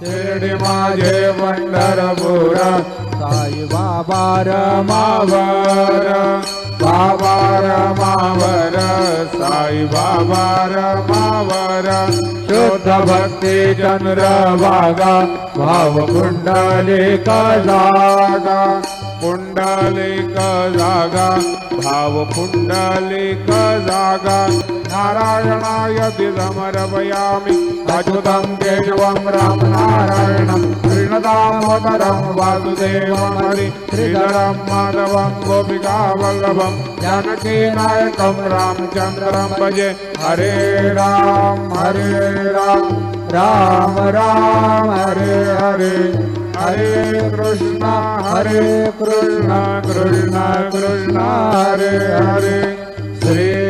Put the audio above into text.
शिर्डी माझे पंढरपूर साई बाबा रमावर बाबा रमावर साई बाबा रमावर शुद्ध भक्ती चंद्रभागा भाव पुंडलिक जागा पुंडलिक जागा भाव पुंडलिक जागा नारायणाय समर्पयामि अच्युतं केशवं राम नारायणं कृष्णदामोदरं वासुदेवं हरि श्रीधरं माधवं गोपिकावल्लभं जानकीनायकं रामचन्द्रं भजे हरे राम राम राम हरे हरे हरे कृष्ण कृष्ण कृष्ण हरे हरे श्री